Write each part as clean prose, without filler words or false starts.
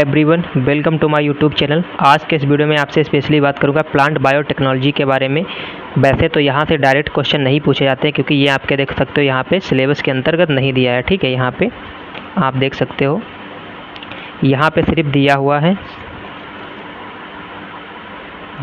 Everyone, welcome to my YouTube channel. आज के इस वीडियो में आपसे स्पेशली बात करूंगा प्लांट बायोटेक्नोलॉजी के बारे में। वैसे तो यहाँ से डायरेक्ट क्वेश्चन नहीं पूछे जाते हैं क्योंकि ये आपके देख सकते हो यहाँ पे सिलेबस के अंतर्गत नहीं दिया है। ठीक है, यहाँ पे आप देख सकते हो, यहाँ पे सिर्फ दिया हुआ है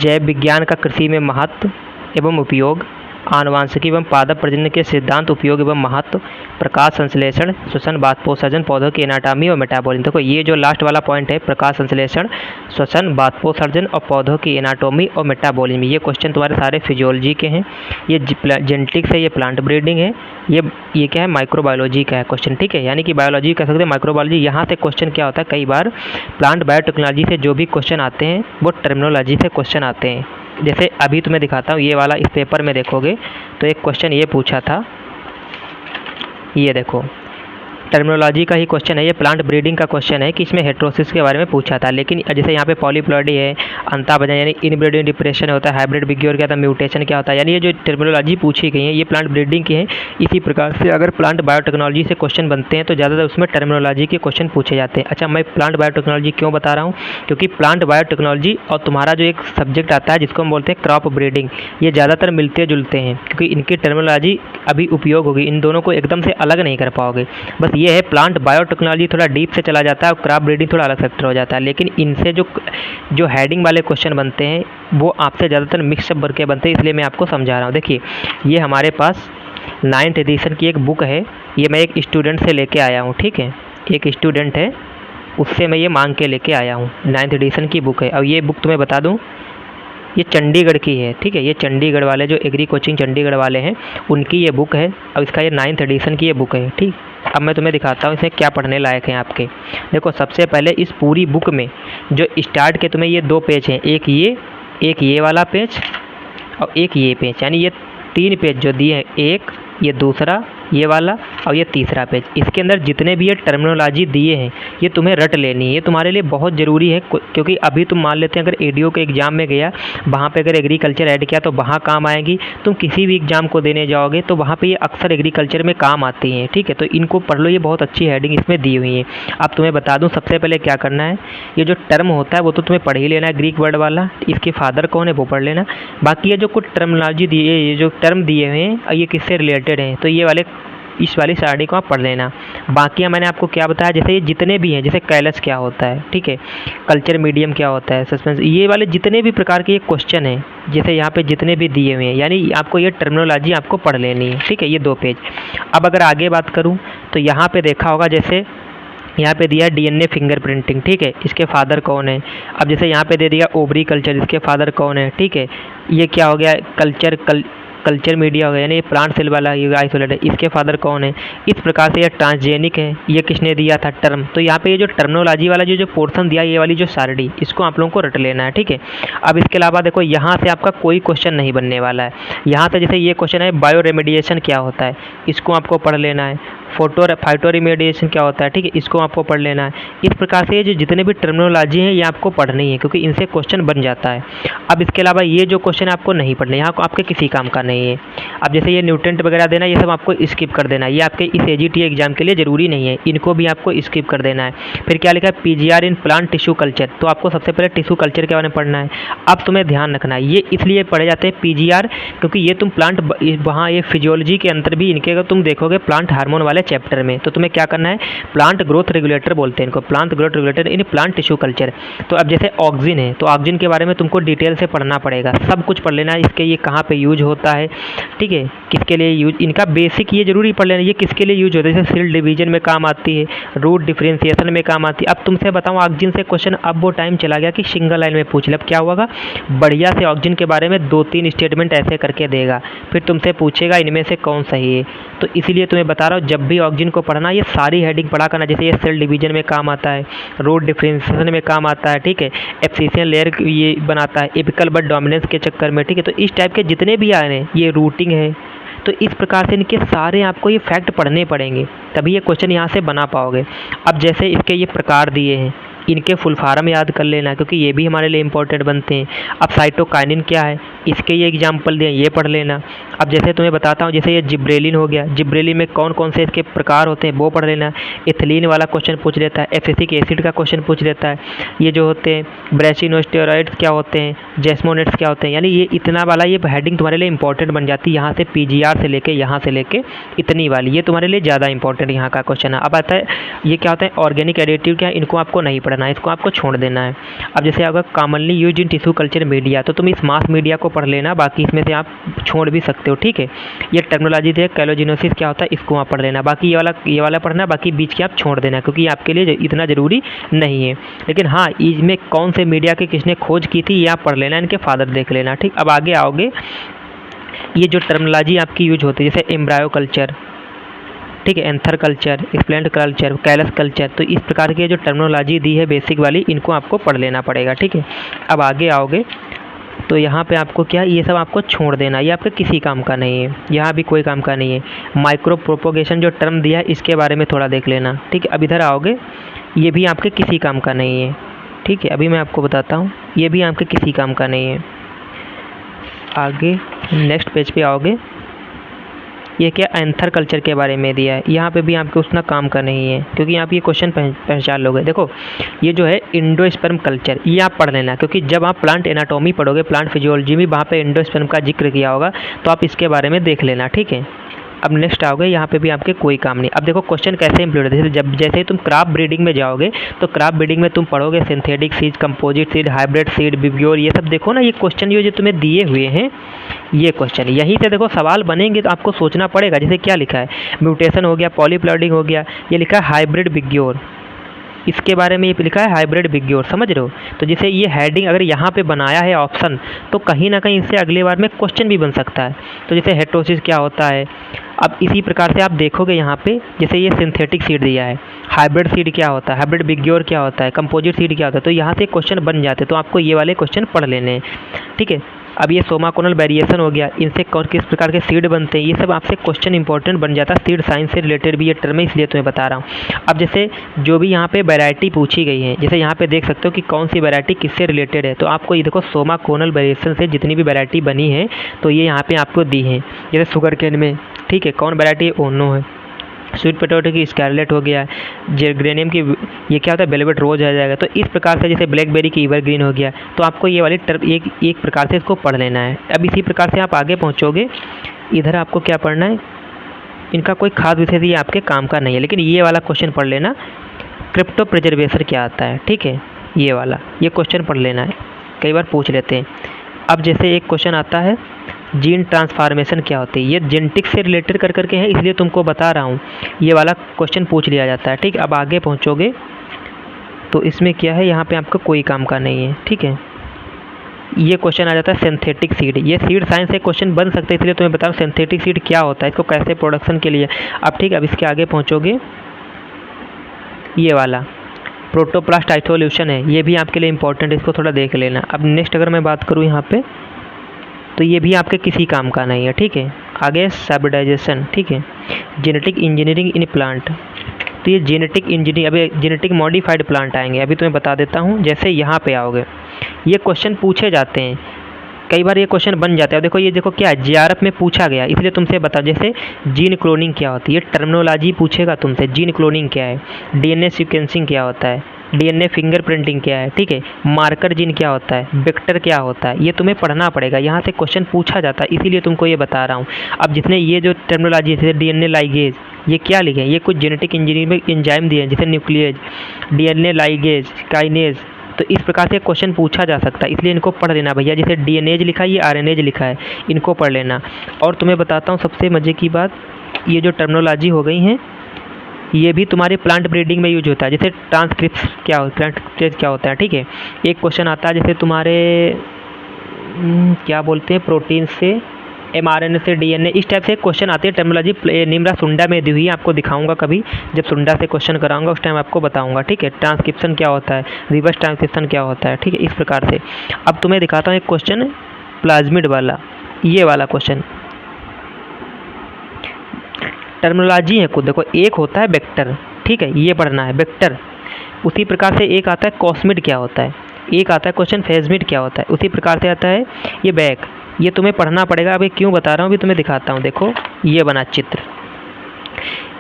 जैव विज्ञान का कृषि में महत्व एवं उपयोग, आनुवांशिकी एवं पादप प्रजनन के सिद्धांत, उपयोग एवं महत्व, प्रकाश संश्लेषण, श्वसन, बाष्पोत्सर्जन, पौधों की एनाटॉमी और मेटाबॉलिज्म। देखो ये जो लास्ट वाला पॉइंट है, प्रकाश संश्लेषण, श्वसन, बाष्पोत्सर्जन और पौधों की एनाटॉमी और मेटाबॉलिज्म, ये क्वेश्चन तुम्हारे सारे फिजियोलॉजी के हैं। ये जेनेटिक्स है, ये प्लांट ब्रीडिंग है, ये क्या है, माइक्रोबायोलॉजी का है क्वेश्चन। ठीक है, यानी कि बायोलॉजी कह सकते हैं, माइक्रोबायोलॉजी। यहाँ से क्वेश्चन क्या होता है, कई बार प्लांट बायोटेक्नोलॉजी से जो भी क्वेश्चन आते हैं वो टर्मिनोलॉजी से क्वेश्चन आते हैं। जैसे अभी तुम्हें दिखाता हूँ, ये वाला इस पेपर में देखोगे तो एक क्वेश्चन ये पूछा था, ये देखो टर्मिनोलॉजी का ही क्वेश्चन है, ये प्लांट ब्रीडिंग का क्वेश्चन है कि इसमें हेटेरोसिस के बारे में पूछा था। लेकिन जैसे यहाँ पे पॉलीप्लॉइडी है, अंताभजन यानी इनब्रीडिंग डिप्रेशन होता है, हाइब्रिड बिग्योर क्या होता है, म्यूटेशन क्या होता है, यानी ये जो टर्मिनोलॉजी पूछी गई है ये प्लांट ब्रीडिंग की है। इसी प्रकार से अगर प्लांट बायोटेक्नोलॉजी से क्वेश्चन बनते हैं तो ज़्यादातर उसमें टर्मिनोलॉजी के क्वेश्चन पूछे जाते हैं। अच्छा, मैं प्लांट बायोटेक्नोलॉजी क्यों बता रहा हूँ, क्योंकि प्लांट बायोटेक्नोलॉजी और तुम्हारा जो एक सब्जेक्ट आता है जिसको हम बोलते हैं क्रॉप ब्रीडिंग, ये ज़्यादातर मिलते जुलते हैं क्योंकि इनकी टर्मिनोलॉजी अभी उपयोग होगी, इन दोनों को एकदम से अलग नहीं कर पाओगे। बस ये है, प्लांट बायोटेक्नोलॉजी थोड़ा डीप से चला जाता है और क्रॉप ब्रीडिंग थोड़ा अलग सेक्टर हो जाता है। लेकिन इनसे जो हेडिंग वाले क्वेश्चन बनते हैं वो आपसे ज़्यादातर मिक्सअप करके बनते हैं, इसलिए मैं आपको समझा रहा हूँ। देखिए, ये हमारे पास 9th एडिशन की एक बुक है, ये मैं एक स्टूडेंट से लेके आया हूँ। ठीक है, एक स्टूडेंट है, उससे मैं ये मांग के लेके आया हूँ, 9th एडिशन की बुक है। और ये बुक तुम्हें बता दूँ, ये चंडीगढ़ की है। ठीक है, ये चंडीगढ़ वाले जो एग्री कोचिंग चंडीगढ़ वाले हैं उनकी ये बुक है और इसका ये 9th एडिशन की ये बुक है। ठीक, अब मैं तुम्हें दिखाता हूँ इसमें क्या पढ़ने लायक हैं आपके। देखो, सबसे पहले इस पूरी बुक में जो स्टार्ट के तुम्हें ये 2 पेज हैं, एक ये वाला पेज और एक ये पेज, यानी ये 3 पेज जो दिए हैं, एक ये दूसरा ये वाला और ये तीसरा पेज। इसके अंदर जितने भी ये टर्मिनोलॉजी दिए हैं ये तुम्हें रट लेनी है, ये तुम्हारे लिए बहुत ज़रूरी है। क्योंकि अभी तुम मान लेते हैं अगर एडीओ के एग्ज़ाम में गया, वहाँ पे अगर एग्रीकल्चर ऐड किया तो वहाँ काम आएगी। तुम किसी भी एग्ज़ाम को देने जाओगे तो वहाँ पे ये अक्सर एग्रीकल्चर में काम आती हैं। ठीक है, तो इनको पढ़ लो, ये बहुत अच्छी हेडिंग इसमें दी हुई है। अब तुम्हें बता दूँ, सबसे पहले क्या करना है, ये जो टर्म होता है वो तो तुम्हें पढ़ ही लेना है, ग्रीक वर्ड वाला, इसके फादर कौन है वो पढ़ लेना। बाकी ये जो कुछ टर्मिनोलॉजी दिए, ये जो टर्म दिए हुए हैं ये किससे रिलेटेड हैं, तो ये वाले इस वाली साइड को आप पढ़ लेना। बाकी मैंने आपको क्या बताया, जैसे ये जितने भी हैं, जैसे कैलस क्या होता है, ठीक है, कल्चर मीडियम क्या होता है, सस्पेंस, ये वाले जितने भी प्रकार के ये क्वेश्चन हैं, जैसे यहाँ पे जितने भी दिए हुए हैं, यानी आपको ये टर्मिनोलॉजी आपको पढ़ लेनी है। ठीक है, ये 2 पेज। अब अगर आगे बात करूँ तो यहाँ पे देखा होगा, जैसे यहाँ पे दिया है डीएनए फिंगरप्रिंटिंग। ठीक है, इसके फादर कौन है। अब जैसे यहाँ पे दे दिया ओवरी कल्चर, इसके फादर कौन है। ठीक है, ये क्या हो गया, कल्चर मीडिया हो गया, यानी प्लांट सेल वाला ये आइसोलेट है, इसके फादर कौन है। इस प्रकार से ये ट्रांसजेनिक है, ये किसने दिया था, टर्म। तो यहाँ पे ये जो टर्मिनोलॉजी वाला जो पोर्शन दिया, ये वाली जो सारणी, इसको आप लोगों को रट लेना है। ठीक है, अब इसके अलावा देखो, यहाँ से आपका कोई क्वेश्चन नहीं बनने वाला है। यहाँ से जैसे ये क्वेश्चन है, बायो रेमेडिएशन क्या होता है, इसको आपको पढ़ लेना है। फाइटो रेमेडिएशन क्या होता है, ठीक है, इसको आपको पढ़ लेना है। इस प्रकार से जो जितने भी टर्मिनोलॉजी हैं ये आपको पढ़नी है क्योंकि इनसे क्वेश्चन बन जाता है। अब इसके अलावा ये जो क्वेश्चन आपको नहीं पढ़ने, यहाँ आपके किसी काम का नहीं है। अब जैसे ये न्यूट्रेंट वगैरह देना, ये सब आपको स्किप कर देना है, ये आपके इस एजीटी एग्जाम के लिए ज़रूरी नहीं है, इनको भी आपको स्किप कर देना है। फिर क्या लिखा है, PGR in plant tissue culture, तो आपको सबसे पहले टिश्यू कल्चर के बारे में पढ़ना है। अब तुम्हें ध्यान रखना है, ये इसलिए पढ़े जाते हैं पीजीआर क्योंकि ये तुम प्लांट वहाँ ये फिजियोलॉजी के अंतर भी इनके अगर तुम देखोगे प्लांट हार्मोन वाले चैप्टर में, तो तुम्हें क्या करना है, प्लांट ग्रोथ रेगुलेटर बोलते हैं इनको, plant growth regulator in plant tissue culture. तो अब जैसे ऑक्सिन है तो ऑक्सिन के बारे में तुमको डिटेल से पढ़ना पड़ेगा, सब कुछ पढ़ लेना है, इसके ये कहाँ पे यूज होता है, ठीक है, किसके लिए यूज, इनका बेसिक ये जरूरी पढ़ लेना, ये किसके लिए यूज होता है, जैसे सेल डिवीजन में काम आती है, रूट डिफरेंशिएशन में काम आती है। अब तुमसे बताऊँ ऑक्सिन से क्वेश्चन, अब वो टाइम चला गया कि सिंगल लाइन में पूछ ले। अब क्या होगा, बढ़िया से ऑक्सिन के बारे में 2-3 स्टेटमेंट ऐसे करके देगा, फिर तुमसे पूछेगा इनमें से कौन सही है। तो इसीलिए तुम्हें बता रहा हूँ, जब भी ऑक्सिन को पढ़ना ये सारी हेडिंग पढ़ा करना। जैसे ये सेल डिवीजन में काम आता है, रूट डिफरेंशिएशन में काम आता है, ठीक है, एब्सिशन लेयर ये बनाता है एपिकल बट डोमिनेंस के चक्कर में, ठीक है। तो इस टाइप के जितने भी आए हैं, ये रूटिंग है, तो इस प्रकार से इनके सारे आपको ये फैक्ट पढ़ने पड़ेंगे, तभी ये क्वेश्चन यहाँ से बना पाओगे। अब जैसे इसके ये प्रकार दिए हैं, इनके फुल फॉर्म याद कर लेना क्योंकि ये भी हमारे लिए इंपॉर्टेंट बनते हैं। अब साइटोकाइनिन क्या है, इसके ये एग्जाम्पल दिए, ये पढ़ लेना। अब जैसे तुम्हें बताता हूँ, जैसे ये जिब्रेलिन हो गया, जिब्रेलिन में कौन कौन से इसके प्रकार होते हैं वो पढ़ लेना। इथिलीन वाला क्वेश्चन पूछ लेता है, एसिटिक एसिड का क्वेश्चन पूछ लेता है, ये जो होते हैं ब्रेसिनोस्टेरॉइड्स क्या होते हैं, जैस्मोनेट्स क्या होते हैं, यानी ये इतना वाला ये हेडिंग तुम्हारे लिए इंपॉर्टेंट बन जाती है। यहाँ से PGR से लेके यहाँ से लेके इतनी वाली ये तुम्हारे लिए ज़्यादा इंपॉर्टेंट यहाँ का क्वेश्चन है। अब आता है ये क्या होता है, ऑर्गेनिक एडिटिव क्या है, इनको आपको नहीं पढ़ना है, इसको आपको छोड़ देना है। अब जैसे अगर commonly use in tissue culture media, तो तुम इस मास मीडिया को पढ़ लेना, बाकी इसमें से आप छोड़ भी सकते हो, ठीक है। ये टर्मिनोलॉजी थे, कैलोजिनोसिस क्या होता है इसको आप पढ़ लेना, बाकी ये वाला पढ़ना, बाकी बीच के आप छोड़ देना क्योंकि आपके लिए इतना ज़रूरी नहीं है। लेकिन हाँ, इसमें कौन से मीडिया की किसने खोज की थी ये आप पढ़ लेना, इनके फादर देख लेना, ठीक। अब आगे आओगे, ये जो टर्मिनोलॉजी आपकी यूज होती है जैसे एम्ब्रायो कल्चर, ठीक है, anther culture, explant culture, callus culture, तो इस प्रकार की जो टर्मिनोलॉजी दी है बेसिक वाली, इनको आपको पढ़ लेना पड़ेगा, ठीक है। अब आगे आओगे तो यहाँ पे आपको क्या, ये सब आपको छोड़ देना, ये आपके किसी काम का नहीं है, यहाँ भी कोई काम का नहीं है। माइक्रो प्रोपोगेशन जो टर्म दिया है इसके बारे में थोड़ा देख लेना, ठीक है। अब इधर आओगे, ये भी आपके किसी काम का नहीं है, ठीक है, अभी मैं आपको बताता हूँ, ये भी आपके किसी काम का नहीं है। आगे नेक्स्ट पेज पे आओगे, ये क्या एंथर कल्चर के बारे में दिया है, यहाँ पे भी आपके उतना काम का नहीं है क्योंकि आप ये क्वेश्चन पहचान लोगे। देखो ये जो है इंडोस्पर्म कल्चर, ये आप पढ़ लेना क्योंकि जब आप प्लांट एनाटॉमी पढ़ोगे, प्लांट फिजियोलॉजी में वहाँ पे इंडोस्पर्म का जिक्र किया होगा, तो आप इसके बारे में देख लेना, ठीक है। अब नेक्स्ट आओगे, यहाँ पे भी आपके कोई काम नहीं। अब देखो क्वेश्चन कैसे इम्प्लीमेंट होते हैं, जैसे ही तुम क्रॉप ब्रीडिंग में जाओगे तो क्रॉप ब्रीडिंग में तुम पढ़ोगे synthetic seed, composite seed, hybrid seed, विब्रियोर, ये सब देखो ना, ये क्वेश्चन जो तुम्हें दिए हुए हैं ये क्वेश्चन, यहीं से देखो सवाल बनेंगे तो आपको सोचना पड़ेगा। जैसे क्या लिखा है, म्यूटेशन हो गया, पॉलीप्लॉइडिंग हो गया, ये लिखा है हाइब्रिड विब्रियोर, इसके बारे में ये लिखा है हाइब्रिड विब्रियोर, समझ रहे हो। तो जैसे ये हेडिंग अगर यहाँ पे बनाया है ऑप्शन, तो कहीं ना कहीं इससे अगले बार में क्वेश्चन भी बन सकता है। तो जैसे हेटरोसिस क्या होता है, अब इसी प्रकार से आप देखोगे यहाँ पे, जैसे ये सिंथेटिक सीड दिया है, हाइब्रिड सीड क्या होता है, हाइब्रिड विब्रियोर क्या होता है, कंपोजिट सीड क्या होता है, तो यहाँ से क्वेश्चन बन जाते हैं। तो आपको ये वाले क्वेश्चन पढ़ लेने हैं, ठीक है। अब ये सोमाकोनल वेरिएशन हो गया, इनसे किस प्रकार के सीड बनते हैं, ये सब आपसे क्वेश्चन इंपॉर्टेंट बन जाता है। सीड साइंस से रिलेटेड भी ये टर्म है, इसलिए तुम्हें बता रहा हूँ। अब जैसे जो भी यहाँ पे वैरायटी पूछी गई है, जैसे यहाँ पे देख सकते हो कि कौन सी वैरायटी किससे रिलेटेड है, तो आपको ये देखो सोमाकोनल वेरिएशन से जितनी भी वैरायटी बनी है तो ये यहाँ पे आपको दी है। जैसे शुगर केन में, ठीक है, कौन वैरायटी है, ओनो है। स्वीट पोटैटो की स्कारलेट हो गया, जेग्रेनियम की ये क्या होता है, वेलवेट रोज आ जाएगा। तो इस प्रकार से जैसे ब्लैकबेरी की एवरग्रीन हो गया, तो आपको ये वाली टर्म एक प्रकार से इसको पढ़ लेना है। अब इसी प्रकार से आप आगे पहुँचोगे, इधर आपको क्या पढ़ना है, इनका कोई खास विषय ये आपके काम का नहीं है, लेकिन ये वाला क्वेश्चन पढ़ लेना, क्रिप्टो प्रिजर्वेशन क्या आता है, ठीक है, ये वाला ये क्वेश्चन पढ़ लेना है, कई बार पूछ लेते हैं। अब जैसे एक क्वेश्चन आता है जीन ट्रांसफॉर्मेशन क्या होती है, ये जेनेटिक्स से रिलेटेड कर करके है, इसलिए तुमको बता रहा हूँ, ये वाला क्वेश्चन पूछ लिया जाता है, ठीक। अब आगे पहुँचोगे तो इसमें क्या है, यहाँ पे आपका कोई काम का नहीं है, ठीक है। ये क्वेश्चन आ जाता है सिंथेटिक सीड, ये सीड साइंस से क्वेश्चन बन सकते हैं, इसलिए तुम्हें बताऊँ सिंथेटिक सीड क्या होता है, इसको कैसे प्रोडक्शन के लिए। अब ठीक है, अब इसके आगे पहुँचोगे, ये वाला प्रोटोप्लास्ट आइसोल्यूशन है, ये भी आपके लिए इंपॉर्टेंट है, इसको थोड़ा देख लेना। अब नेक्स्ट अगर मैं बात करूँ यहाँ पे, तो ये भी आपके किसी काम का नहीं है, ठीक है। आगे साइब्रिडाइजेशन, ठीक है, जेनेटिक इंजीनियरिंग इन प्लांट, तो ये जेनेटिक इंजीनियरिंग, अभी जेनेटिक मॉडिफाइड प्लांट आएंगे, अभी तुम्हें बता देता हूँ। जैसे यहाँ पे आओगे, ये क्वेश्चन पूछे जाते हैं, कई बार ये क्वेश्चन बन जाता है। देखो ये देखो क्या है, JRF में पूछा गया, इसलिए तुमसे बता, जैसे जीन क्लोनिंग क्या होती है, टर्मिनोलॉजी पूछेगा तुमसे, जीन क्लोनिंग क्या है, DNA सीक्वेंसिंग क्या होता है, DNA फिंगरप्रिंटिंग क्या है, ठीक है, मार्कर जीन क्या होता है, वेक्टर क्या होता है, ये तुम्हें पढ़ना पड़ेगा, यहाँ से क्वेश्चन पूछा जाता है, इसीलिए तुमको ये बता रहा हूँ। अब जितने ये जो टर्मिनोलॉजी जैसे DNA लाइगेज, ये क्या लिखे हैं, ये कुछ जेनेटिक इंजीनियरिंग में एंजाइम दिए हैं, जैसे न्यूक्लियेज, DNA लाइगेज, काइनेज, तो इस प्रकार से क्वेश्चन पूछा जा सकता है, इसलिए इनको पढ़ लेना भैया। जैसे DNAज लिखा है, ये RNAज लिखा है, इनको पढ़ लेना। और तुम्हें बताता हूँ सबसे मज़े की बात, ये जो टर्मिनोलॉजी हो गई हैं, ये भी तुम्हारे प्लांट ब्रीडिंग में यूज होता है। जैसे ट्रांसक्रिप्शन क्या ट्रांसक्रिप्शन क्या होता है, ठीक है। एक क्वेश्चन आता है जैसे तुम्हारे क्या बोलते हैं, प्रोटीन से mRNA से DNA, इस टाइप से क्वेश्चन आते हैं। टर्मिनोलॉजी निम्रा सुंडा में दी हुई है, आपको दिखाऊंगा कभी, जब सुंडा से क्वेश्चन कराऊंगा उस टाइम आपको बताऊंगा, ठीक है। ट्रांसक्रिप्शन क्या होता है, रिवर्स ट्रांसक्रिप्शन क्या होता है, ठीक है, इस प्रकार से। अब तुम्हें दिखाता हूँ एक क्वेश्चन प्लाज्मिड वाला, ये वाला क्वेश्चन टर्मिनोलॉजी है कुछ, देखो एक होता है वेक्टर, ठीक है, ये पढ़ना है वेक्टर। उसी प्रकार से एक आता है कॉस्मिड क्या होता है, एक आता है क्वेश्चन फेजमिड क्या होता है, उसी प्रकार से आता है ये बैक, ये तुम्हें पढ़ना पड़ेगा। अभी क्यों बता रहा हूँ, अभी तुम्हें दिखाता हूँ। देखो ये बना चित्र,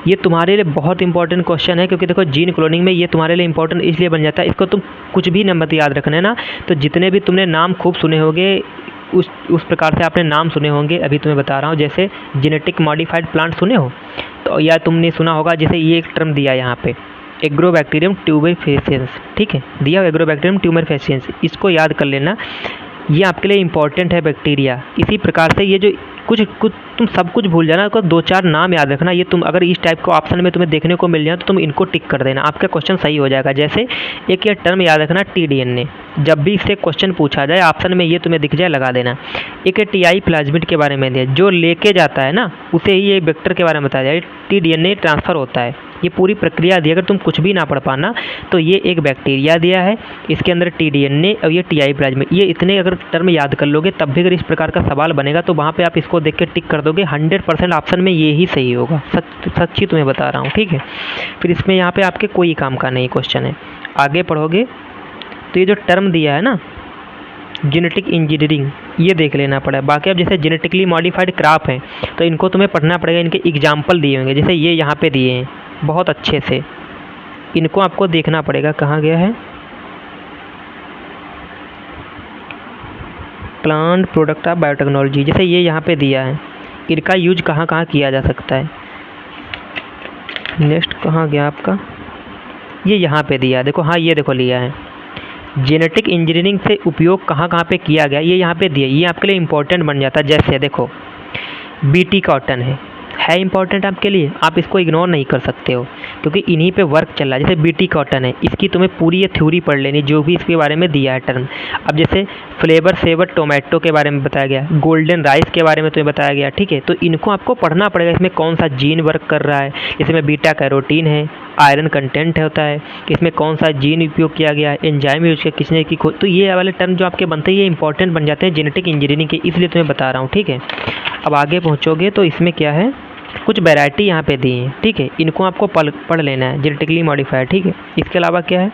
ये तुम्हारे लिए बहुत इंपॉर्टेंट क्वेश्चन है, क्योंकि देखो जीन क्लोनिंग में ये तुम्हारे लिए इंपॉर्टेंट इसलिए बन जाता है। इसको तुम कुछ भी नंबर याद रखना है ना, तो जितने भी तुमने नाम खूब सुने होंगे उस प्रकार से आपने नाम सुने होंगे। अभी तुम्हें बता रहा हूँ, जैसे जेनेटिक मॉडिफाइड प्लांट सुने हो तो, या तुमने सुना होगा जैसे ये एक टर्म दिया यहाँ पे एग्रोबैक्टीरियम ट्यूबरफेसियंस, ठीक है, दिया एग्रोबैक्टीरियम ट्यूबरफेसियंस, इसको याद कर लेना, ये आपके लिए इंपॉर्टेंट है बैक्टीरिया। इसी प्रकार से ये जो कुछ तुम सब कुछ भूल जाना, को 2-4 नाम याद रखना। ये तुम अगर इस टाइप को ऑप्शन में तुम्हें देखने को मिल जाए तो तुम इनको टिक कर देना, आपका क्वेश्चन सही हो जाएगा। जैसे एक ये टर्म याद रखना टीडीएनए, जब भी इससे क्वेश्चन पूछा जाए ऑप्शन में ये तुम्हें दिख जाए लगा देना। एक टीआई प्लाज्मिड के बारे में दिया, जो लेके जाता है ना उसे ही ये वेक्टर के बारे में बताया जाए, टीडीएनए ट्रांसफ़र होता है, ये पूरी प्रक्रिया दी। अगर तुम कुछ भी ना पढ़ पाना तो ये एक बैक्टीरिया दिया है, इसके अंदर टीडीएनए और ये टीआई प्लाज्मिड, ये इतने अगर टर्म याद कर लोगे तब भी अगर इस प्रकार का सवाल बनेगा तो वहाँ पे आप इसको देख के टिक कर दोगे, 100% ऑप्शन में ये ही सही होगा। सच्ची तुम्हें बता रहा हूँ, ठीक है। फिर इसमें यहाँ पे आपके कोई काम का नहीं क्वेश्चन है। आगे पढ़ोगे तो ये जो टर्म दिया है ना जेनेटिक इंजीनियरिंग, ये देख लेना पड़ा। बाकी अब जैसे जेनेटिकली मॉडिफाइड क्रॉप हैं तो इनको तुम्हें पढ़ना पड़ेगा, इनके एग्जाम्पल दिए होंगे, जैसे ये यहाँ पे दिए हैं बहुत अच्छे से, इनको आपको देखना पड़ेगा। कहाँ गया है प्लांट प्रोडक्ट ऑफ बायोटेक्नोलॉजी, जैसे ये यहाँ पे दिया है, इनका यूज कहाँ कहाँ किया जा सकता है। नेक्स्ट कहाँ गया आपका, ये यहाँ पे दिया, देखो हाँ ये देखो लिया है, जेनेटिक इंजीनियरिंग से उपयोग कहाँ कहाँ पे किया गया, ये यहाँ पे दिया, ये आपके लिए इंपॉर्टेंट बन जाता है। जैसे देखो बीटी कॉटन है इंपॉर्टेंट आपके लिए, आप इसको इग्नोर नहीं कर सकते हो क्योंकि इन्हीं पे वर्क चल रहा है। जैसे बीटी कॉटन है, इसकी तुम्हें पूरी ये थ्योरी पढ़ लेनी जो भी इसके बारे में दिया है टर्म। अब जैसे फ्लेवर सेवर टोमेटो के बारे में बताया गया, गोल्डन राइस के बारे में तुम्हें बताया गया, ठीक है, तो इनको आपको पढ़ना पड़ेगा। इसमें कौन सा जीन वर्क कर रहा है, इसमें बीटा कैरोटीन है, आयरन कंटेंट होता है, इसमें कौन सा जीन उपयोग किया गया है, एंजाइम यूज किया किसने की खोज, तो ये वाले टर्म जो आपके बनते हैं ये इंपॉर्टेंट बन जाते हैं जेनेटिक इंजीनियरिंग के, इसलिए तुम्हें बता रहा हूँ, ठीक है। अब आगे पहुँचोगे तो इसमें क्या है, कुछ वैरायटी यहाँ पे दी है, ठीक है, इनको आपको पढ़ लेना है, जेनेटिकली मॉडिफाइड, ठीक है। इसके अलावा क्या है,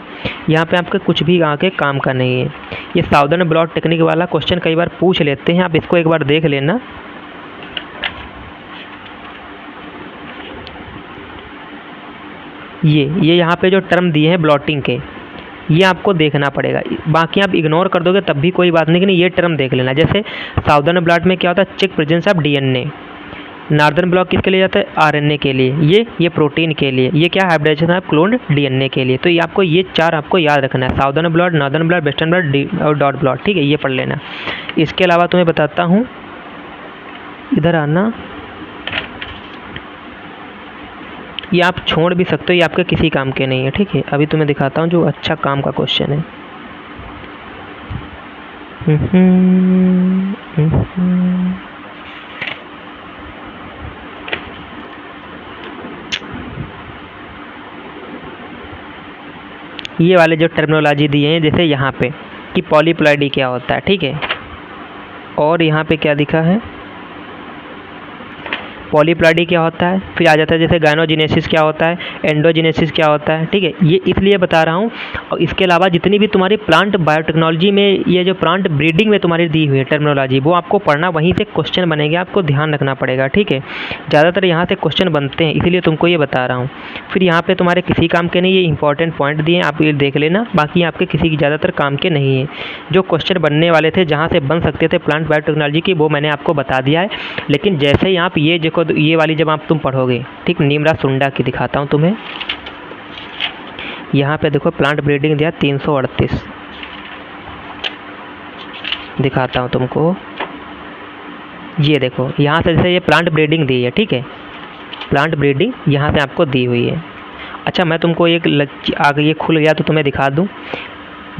यहाँ पे आपके कुछ भी आके काम का नहीं है। ये साउदर्न ब्लॉट टेक्निक वाला क्वेश्चन कई बार पूछ लेते हैं, आप इसको एक बार देख लेना। ये यहाँ पे जो टर्म दिए हैं ब्लॉटिंग के, ये आपको देखना पड़ेगा, बाकी आप इग्नोर कर दोगे तब भी कोई बात नहीं, लेकिन ये टर्म देख लेना। जैसे साउदर्न ब्लॉट में क्या होता है, check presence of DNA, northern blot किसके लिए जाता है, आरएनए के लिए, ये प्रोटीन के लिए, ये क्या हाइब्रिडाइजेशन है क्लोन्ड डीएनए के लिए। तो ये आपको ये 4 आपको याद रखना है, southern blot, northern blot, western blot और डॉट ब्लॉट, ठीक है, ये पढ़ लेना। इसके अलावा तुम्हें बताता हूँ, इधर आना, ये आप छोड़ भी सकते हो, ये आपके किसी काम के नहीं है, ठीक है। अभी तुम्हें दिखाता हूँ जो अच्छा काम का क्वेश्चन है। ये वाले जो टर्मिनोलॉजी दिए हैं, जैसे यहाँ पे कि पॉलीप्लॉइडी क्या होता है, ठीक है, और यहाँ पे क्या दिखा है, पॉलीप्लॉइडी क्या होता है, फिर आ जाता है जैसे गायनोजेनेसिस क्या होता है, एंडोजेनेसिस क्या होता है, ठीक है, ये इसलिए बता रहा हूँ। और इसके अलावा जितनी भी तुम्हारी प्लांट बायोटेक्नोलॉजी में ये जो प्लांट ब्रीडिंग में तुम्हारी दी हुई है टर्मिनोलॉजी, वो आपको पढ़ना, वहीं से क्वेश्चन बनेंगे, आपको ध्यान रखना पड़ेगा, ठीक है। ज़्यादातर यहाँ से क्वेश्चन बनते हैं, इसीलिए तुमको ये बता रहा हूँ। फिर यहाँ पर तुम्हारे किसी काम के नहीं, ये इंपॉर्टेंट पॉइंट दिए, आप ये देख लेना, बाकी आपके किसी की ज़्यादातर काम के नहीं है। जो क्वेश्चन बनने वाले थे, जहाँ से बन सकते थे प्लांट बायोटेक्नोलॉजी की, वो मैंने आपको बता दिया है। लेकिन जैसे ही आप ये देखो, ये वाली जब आप तुम पढ़ोगे, ठीक, नीमरा सुंडा की दिखाता हूँ तुम्हें, यहाँ पे देखो प्लांट ब्रीडिंग दिया 338, दिखाता हूँ तुमको, ये देखो यहाँ से जैसे ये प्लांट ब्रीडिंग दी है, ठीक है, प्लांट ब्रीडिंग यहाँ से आपको दी हुई है। अच्छा मैं तुमको एक आगे ये खुल गया तो तुम्हें दिखा दूँ,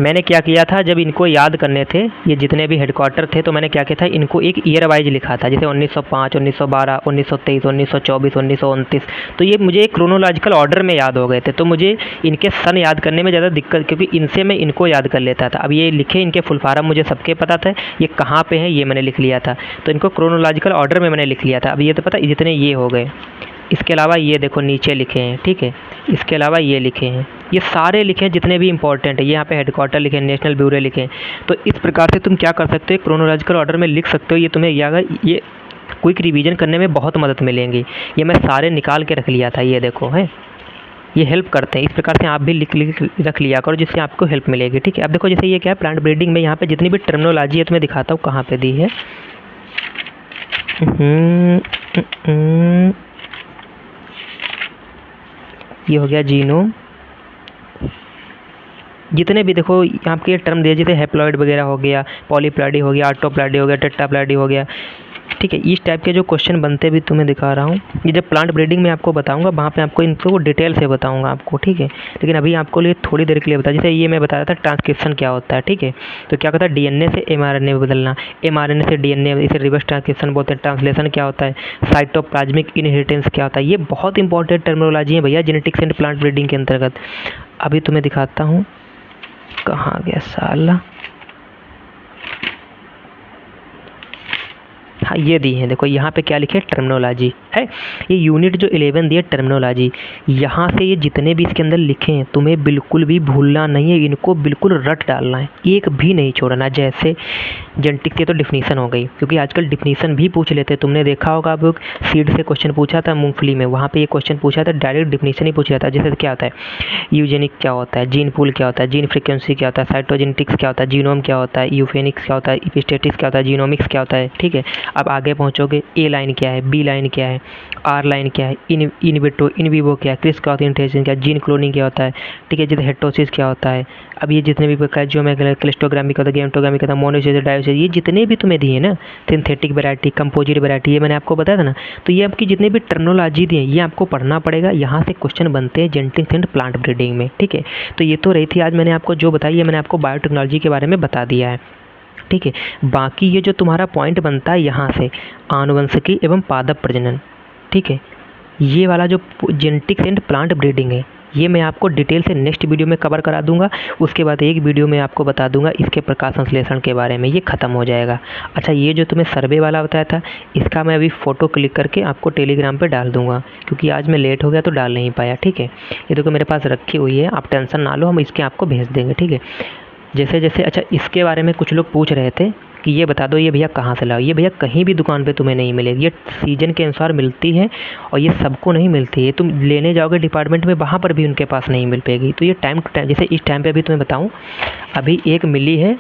मैंने क्या किया था, जब इनको याद करने थे, ये जितने भी हेडक्वार्टर थे, तो मैंने क्या किया था, इनको एक ईयर वाइज लिखा था, जैसे 1905, 1912, 1923, 1924, 1929, तो ये मुझे एक क्रोनोलॉजिकल ऑर्डर में याद हो गए थे, तो मुझे इनके सन याद करने में ज़्यादा दिक्कत, क्योंकि इनसे मैं इनको याद कर लेता था। अब ये लिखे, इनके फुल फॉर्म मुझे सबके पता था, ये कहाँ पे हैं ये मैंने लिख लिया था, तो इनको क्रोनोलॉजिकल ऑर्डर में मैंने लिख लिया था। अब ये तो पता जितने ये हो गए, इसके अलावा ये देखो नीचे लिखे हैं, ठीक है, इसके अलावा ये लिखे हैं, ये सारे लिखें जितने भी इंपॉर्टेंट है, ये यहाँ पे हेडक्वार्टर लिखें, नेशनल ब्यूरो लिखें। तो इस प्रकार से तुम क्या कर सकते हो, क्रोनोलॉजिकल ऑर्डर में लिख सकते हो। ये तुम्हें ये क्विक रिवीजन करने में बहुत मदद मिलेंगी। ये मैं सारे निकाल के रख लिया था, ये देखो है, ये हेल्प करते हैं। इस प्रकार से आप भी लिख रख लिया करो, जिससे आपको हेल्प मिलेगी। ठीक है, अब देखो जैसे ये क्या है, प्लांट ब्रीडिंग में यहाँ पे जितनी भी टर्मिनोलॉजी है तुम्हें दिखाता हूँ कहाँ पे दी है। ये हो गया जीनोम। जितने भी देखो यहाँ के टर्म दिए, जैसे हैप्लॉइड वगैरह हो गया, पॉलीप्लॉइडी हो गया, ऑटोप्लॉइडी हो गया, टेट्राप्लॉइडी हो गया। ठीक है, इस टाइप के जो क्वेश्चन बनते भी तुम्हें दिखा रहा हूँ। ये जब प्लांट ब्रीडिंग में आपको बताऊंगा, वहाँ पे आपको इनको डिटेल से बताऊंगा आपको। ठीक है, लेकिन अभी आपको लिए थोड़ी देर के लिए बता, जैसे ये मैं बता रहा था ट्रांसक्रिप्शन क्या होता है। ठीक है, तो क्या होता है, डीएनए से एमआरएनए में बदलना, एमआरएनए से डीएनए, इसे रिवर्स ट्रांसक्रिप्शन बोलते हैं। ट्रांसलेशन क्या होता है, साइटोप्लाज्मिक इनहेरिटेंस क्या होता है। ये बहुत इंपॉर्टेंट टर्मिनोलॉजी है भैया जेनेटिक्स एंड प्लांट ब्रीडिंग के अंतर्गत। अभी तुम्हें दिखाता हूँ, कहाँ गया साला। हाँ, ये दी है, देखो यहाँ पे क्या लिखे, टर्मिनोलॉजी है। ये यूनिट जो 11 दी है टर्मिनोलॉजी, यहाँ से ये जितने भी इसके अंदर लिखे हैं तुम्हें बिल्कुल भी भूलना नहीं है, इनको बिल्कुल रट डालना है, एक भी नहीं छोड़ना। जैसे जेनेटिक्स की तो डिफिनीसन हो गई, क्योंकि आजकल डिफिनीसन भी पूछ लेते हैं। तुमने देखा होगा, अब सीड से क्वेश्चन पूछा था मूंगफली में, वहाँ पे ये क्वेश्चन पूछा था, डायरेक्ट डिफिनीसन ही पूछ जाता है। जैसे क्या होता है यूजेनिक, क्या होता है जीन पूल, क्या होता है जीन फ्रीक्वेंसी, क्या होता है साइटोजेनेटिक्स, क्या होता है जीनोम, क्या होता है यूफेनिक्स, क्या होता है एपिस्टेटिक्स, क्या होता है जीनोमिक्स, क्या होता है। ठीक है, अब आगे पहुँचोगे, ए लाइन क्या है, बी लाइन क्या है, आर लाइन क्या है, इन विट्रो इन विवो क्या है, क्रिस क्रॉस इंटरेक्शन क्या है, जीन क्लोनिंग क्या होता है। ठीक है, जैसे हेटोसिस क्या होता है। अब ये जितने भी प्रकार जो मैं क्लिस्टोग्रामी का था, गेमेटोग्रामी का था, मोनोसिस, डायोसिस, ये जितने भी तुम्हें दिए ना, सिंथेटिक वैरायटी, कंपोजिट वैरायटी, ये मैंने आपको बताया था ना। तो ये आपकी जितने भी टर्मिनोलॉजी दी है ये आपको पढ़ना पड़ेगा। यहाँ से क्वेश्चन बनते हैं जेनेटिक्स एंड प्लांट ब्रीडिंग में। ठीक है, तो ये तो रही थी आज मैंने आपको जो बताई है, मैंने आपको बायोटेक्नोलॉजी के बारे में बता दिया है। ठीक है, बाकी ये जो तुम्हारा पॉइंट बनता है यहाँ से आनुवंशिकी एवं पादप प्रजनन, ठीक है, ये वाला जो जेनेटिक्स एंड प्लांट ब्रीडिंग है, ये मैं आपको डिटेल से नेक्स्ट वीडियो में कवर करा दूंगा। उसके बाद एक वीडियो में आपको बता दूंगा इसके प्रकाश संश्लेषण के बारे में, ये ख़त्म हो जाएगा। अच्छा, ये जो तुम्हें सर्वे वाला बताया था, इसका मैं अभी फ़ोटो क्लिक करके आपको टेलीग्राम पे डाल दूंगा, क्योंकि आज मैं लेट हो गया तो डाल नहीं पाया। ठीक है, ये देखो मेरे पास रखी हुई है, आप टेंशन ना लो, हम इसके आपको भेज देंगे। ठीक है, जैसे जैसे अच्छा, इसके बारे में कुछ लोग पूछ रहे थे कि ये बता दो ये भैया कहाँ से लाओ। ये भैया कहीं भी दुकान पे तुम्हें नहीं मिलेगी, ये सीजन के अनुसार मिलती है और ये सबको नहीं मिलती है। तुम लेने जाओगे डिपार्टमेंट में, वहाँ पर भी उनके पास नहीं मिल पाएगी। तो ये टाइम टू टाइम, जैसे इस टाइम पे अभी तुम्हें बताऊँ, अभी एक मिली है,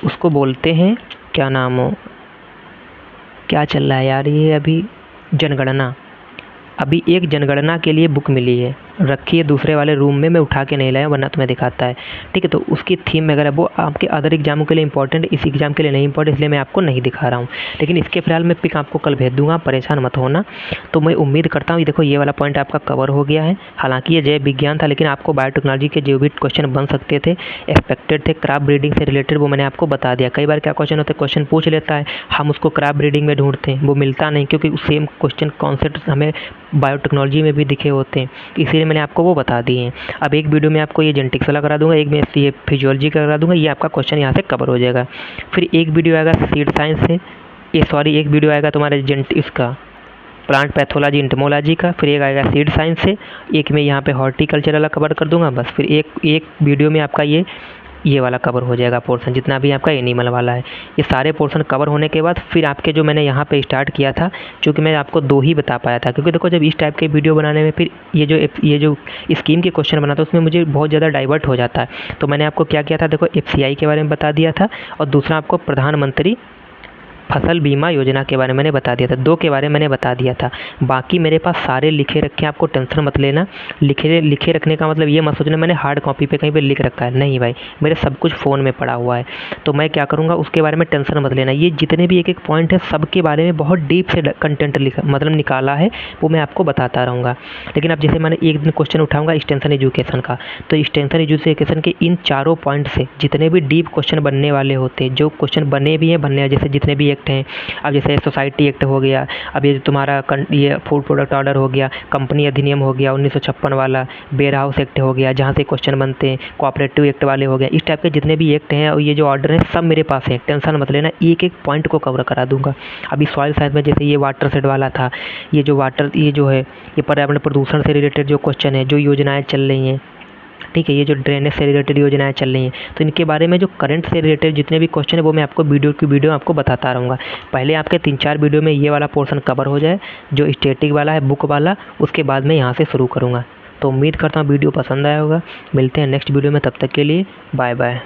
उसको बोलते हैं क्या नाम हो, क्या चल रहा है यार ये अभी, जनगणना। अभी एक जनगणना के लिए बुक मिली है, रखी है दूसरे वाले रूम में, मैं उठा के नहीं लाया वरना तुम्हें दिखाता है। ठीक है, तो उसकी थीम वगैरह वो आपके अदर एग्जामों के लिए इंपॉर्टेंट, इस एग्जाम के लिए नहीं इंपॉर्टेंट, इसलिए मैं आपको नहीं दिखा रहा हूँ। लेकिन इसके फिलहाल मैं पिक आपको कल भेज दूंगा, परेशान मत होना। तो मैं उम्मीद करता हूँ, देखो ये वाला पॉइंट आपका कवर हो गया है। हालांकि ये जैव विज्ञान था, लेकिन आपको बायोटेक्नोलॉजी के जो भी क्वेश्चन बन सकते थे, एक्सपेक्टेड थे क्रॉप ब्रीडिंग से रिलेटेड, वो मैंने आपको बता दिया। कई बार क्या क्वेश्चन होता है, क्वेश्चन पूछ लेता है, हम उसको क्रॉप ब्रीडिंग में ढूंढते हैं, वो मिलता नहीं, क्योंकि सेम क्वेश्चन कॉन्सेप्ट हमें बायोटेक्नोलॉजी में भी दिखे होते हैं, इसीलिए मैंने आपको वो बता दिए हैं। अब एक वीडियो में आपको ये जेनेटिक्स वाला करा दूंगा, एक में ये फिजियोलॉजी का करा दूंगा, ये आपका क्वेश्चन यहाँ से कवर हो जाएगा। फिर एक वीडियो आएगा सीड साइंस से, एक वीडियो आएगा तुम्हारे जेनेटिक्स का, प्लांट पैथोलॉजी एंटोमोलॉजी का, फिर एक आएगा सीड साइंस से, एक में यहाँ पे हॉर्टिकल्चर वाला कवर कर दूंगा बस। फिर एक वीडियो में आपका ये वाला कवर हो जाएगा पोर्शन, जितना भी आपका एनिमल वाला है। ये सारे पोर्शन कवर होने के बाद फिर आपके जो मैंने यहाँ पे स्टार्ट किया था, क्योंकि मैं आपको 2 ही बता पाया था, क्योंकि देखो जब इस टाइप के वीडियो बनाने में फिर ये जो स्कीम के क्वेश्चन बनाता है उसमें मुझे बहुत ज़्यादा डाइवर्ट हो जाता है। तो मैंने आपको क्या किया था, देखो FCI के बारे में बता दिया था, और दूसरा आपको प्रधानमंत्री फसल बीमा योजना के बारे में मैंने बता दिया था, 2 के बारे में मैंने बता दिया था। बाकी मेरे पास सारे लिखे रखे हैं, आपको टेंशन मत लेना। लिखे रखने का मतलब ये मत सोचना मैंने हार्ड कॉपी पे कहीं पे लिख रखा है, नहीं भाई, मेरे सब कुछ फ़ोन में पड़ा हुआ है। तो मैं क्या करूँगा, उसके बारे में टेंशन मत लेना। ये जितने भी एक पॉइंट है, सब के बारे में बहुत डीप से कंटेंट निकाला है, वो मैं आपको बताता रहूँगा। लेकिन अब जैसे मैंने एक दिन क्वेश्चन उठाऊँगा एक्सटेंशन एजुकेशन का, तो एक्सटेंशन एजुकेशन के इन 4 पॉइंट से जितने भी डीप क्वेश्चन बनने वाले होते हैं, जो क्वेश्चन बने भी हैं, बनने जैसे जितने भी एक्ट हैं, अब जैसे सोसाइटी एक्ट हो गया, अब ये तुम्हारा ये फूड प्रोडक्ट ऑर्डर हो गया, कंपनी अधिनियम हो गया 1956 वाला, वेयर हाउस एक्ट हो गया जहाँ से क्वेश्चन बनते हैं, कोऑपरेटिव एक्ट वाले हो गया, इस टाइप के जितने भी एक्ट हैं और ये जो ऑर्डर हैं सब मेरे पास है, टेंशन मत लेना, एक पॉइंट को कवर करा दूंगा। अभी सॉइल साइंस में जैसे ये वाटर सेट वाला था, ये जो है ये पर्यावरण प्रदूषण से रिलेटेड जो क्वेश्चन है, जो योजनाएँ चल रही हैं, ठीक है। ये जो ड्रेनेज से रिलेटेड योजनाएं चल रही हैं, तो इनके बारे में जो करंट से रिलेटेड जितने भी क्वेश्चन है वो मैं आपको वीडियो आपको बताता रहूँगा। पहले आपके 3-4 वीडियो में ये वाला पोर्शन कवर हो जाए, जो स्टैटिक वाला है बुक वाला, उसके बाद मैं यहाँ से शुरू करूँगा। तो उम्मीद करता हूँ वीडियो पसंद आया होगा। मिलते हैं नेक्स्ट वीडियो में, तब तक के लिए बाय बाय।